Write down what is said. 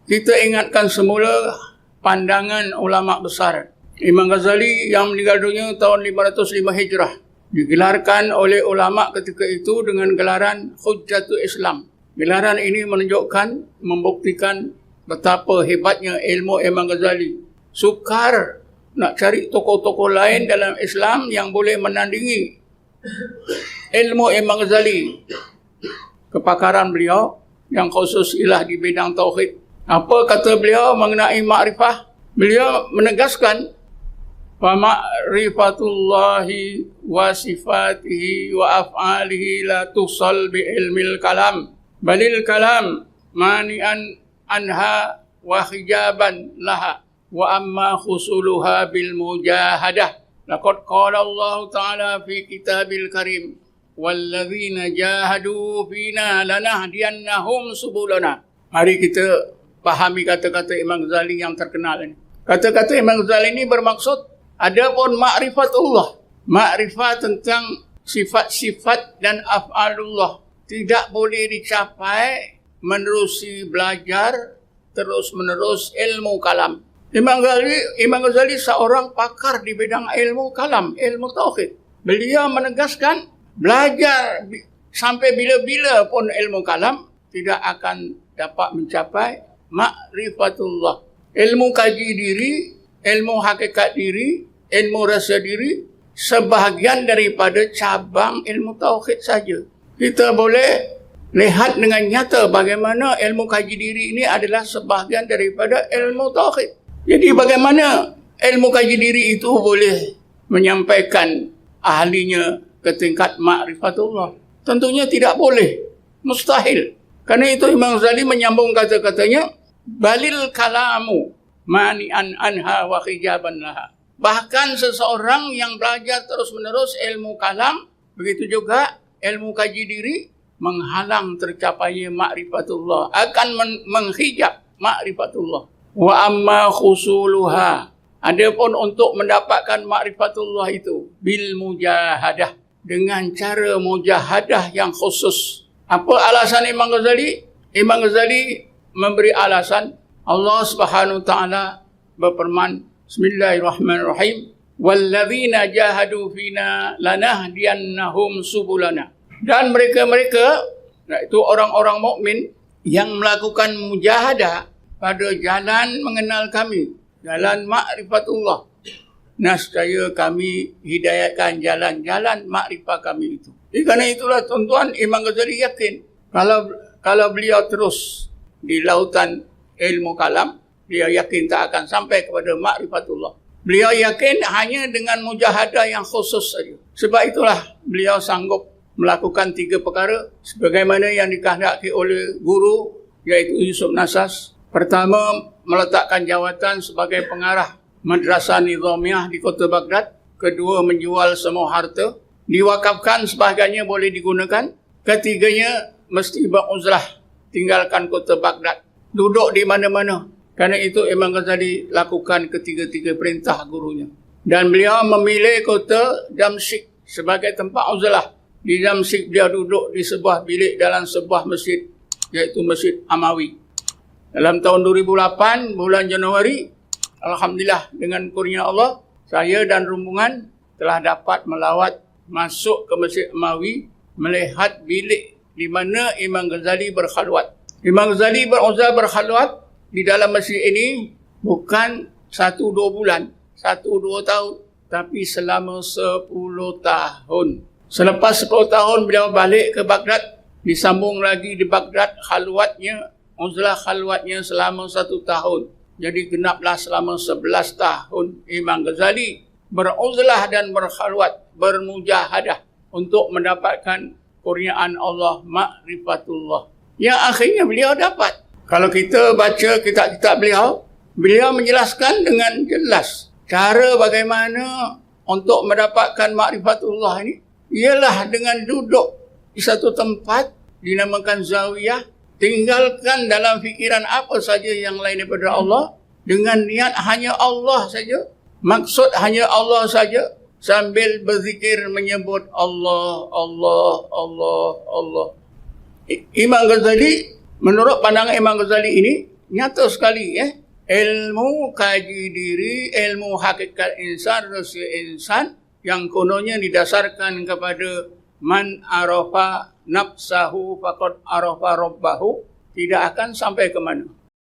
kita ingatkan semula pandangan ulama besar. Imam Ghazali yang meninggal dunia tahun 505 Hijrah digelarkan oleh ulama ketika itu dengan gelaran Hujjatul Islam. Gelaran ini menunjukkan, membuktikan betapa hebatnya ilmu Imam Ghazali. Sukar nak cari tokoh-tokoh lain dalam Islam yang boleh menandingi ilmu Imam Ghazali. Kepakaran beliau yang khusus ialah di bidang tauhid. Apa kata beliau mengenai makrifah? Beliau menegaskan wa ma'rifatullahi wa sifatihi wa af'alihi la tusal bi ilmil kalam balil kalam mani'an anha wa hijaban laha wa amma khusuluha bil mujahadah. Laqad qala Allah Ta'ala fi kitabil karim walladzina jahadu fina lanahdiyannahum subulana. Mari kita pahami kata-kata Imam Ghazali yang terkenal ini. Kata-kata Imam Ghazali ini bermaksud adapun ma'rifatullah, makrifat tentang sifat-sifat dan af'alullah tidak boleh dicapai menerusi belajar terus-menerus ilmu kalam. Imam Ghazali seorang pakar di bidang ilmu kalam, ilmu tauhid. Beliau menegaskan belajar sampai bila-bila pun ilmu kalam tidak akan dapat mencapai ma'rifatullah. Ilmu kaji diri, ilmu hakikat diri, ilmu rasa diri, sebahagian daripada cabang ilmu tauhid saja. Kita boleh lihat dengan nyata bagaimana ilmu kaji diri ini adalah sebahagian daripada ilmu tauhid. Jadi bagaimana ilmu kaji diri itu boleh menyampaikan ahlinya ke tingkat ma'rifatullah? Tentunya tidak boleh, mustahil. Karena itu Imam Ghazali menyambung kata-katanya, balil kalamu mani'an anha wa hijaban laha. Bahkan seseorang yang belajar terus-menerus ilmu kalam, begitu juga ilmu kaji diri, menghalang tercapainya ma'rifatullah, akan menghijab ma'rifatullah. Wa amma khusuluha, adapun untuk mendapatkan ma'rifatullah itu bil mujahadah, dengan cara mujahadah yang khusus. Apa alasan Imam Ghazali? Imam Ghazali memberi alasan. Allah Subhanahu wa taala berfirman, Bismillahirrahmanirrahim, walladzina jahadu fina lanahdiyannahum subulana. Dan mereka-mereka, iaitu orang-orang mukmin yang melakukan mujahadah pada jalan mengenal kami, jalan ma'rifatullah, nescaya kami hidayatkan jalan-jalan makrifat kami itu. Kerana itulah tuan-tuan, Imam Ghazali yakin kalau beliau terus di lautan ilmu kalam, beliau yakin tak akan sampai kepada ma'rifatullah. Beliau yakin hanya dengan mujahadah yang khusus saja. Sebab itulah beliau sanggup melakukan 3 perkara sebagaimana yang dikehendaki oleh guru, iaitu Yusuf Nasas. Pertama, meletakkan jawatan sebagai pengarah Madrasah Nizamiyah di kota Baghdad. Kedua, menjual semua harta, diwakafkan sebahagiannya boleh digunakan. Ketiganya, mesti beruzlah, tinggalkan kota Baghdad, duduk di mana-mana. Kerana itu Imam Ghazali lakukan ketiga-tiga perintah gurunya. Dan beliau memilih kota Damsyik sebagai tempat uzlah. Di Damsyik dia duduk di sebuah bilik dalam sebuah masjid, iaitu Masjid Amawi. Dalam tahun 2008, bulan Januari, alhamdulillah dengan kurnia Allah, saya dan rombongan telah dapat melawat masuk ke Masjid Amawi, melihat bilik di mana Imam Ghazali berkhalwat. Imam Ghazali beruzlah berkhalwat di dalam masjid ini bukan 1-2 bulan, 1-2 tahun, tapi selama 10 tahun. Selepas 10 tahun beliau balik ke Baghdad, disambung lagi di Baghdad khalwatnya, uzlah khalwatnya selama 1 tahun. Jadi genaplah selama 11 tahun Imam Ghazali beruzlah dan berkhalwat, bermujahadah untuk mendapatkan kurniaan Allah, ma'rifatullah, yang akhirnya beliau dapat. Kalau kita baca kitab-kitab beliau, beliau menjelaskan dengan jelas cara bagaimana untuk mendapatkan ma'rifatullah ini ialah dengan duduk di satu tempat dinamakan zawiyah, tinggalkan dalam fikiran apa saja yang lain daripada Allah, dengan niat hanya Allah saja, maksud hanya Allah saja, sambil berzikir menyebut Allah, Allah, Allah, Allah. Imam Ghazali, menurut pandangan Imam Ghazali ini, nyata sekali ilmu kaji diri, ilmu hakikat insan, rasul insan yang kononnya didasarkan kepada man arafa nafsahu faqad arafa rabbahu tidak akan sampai ke mana.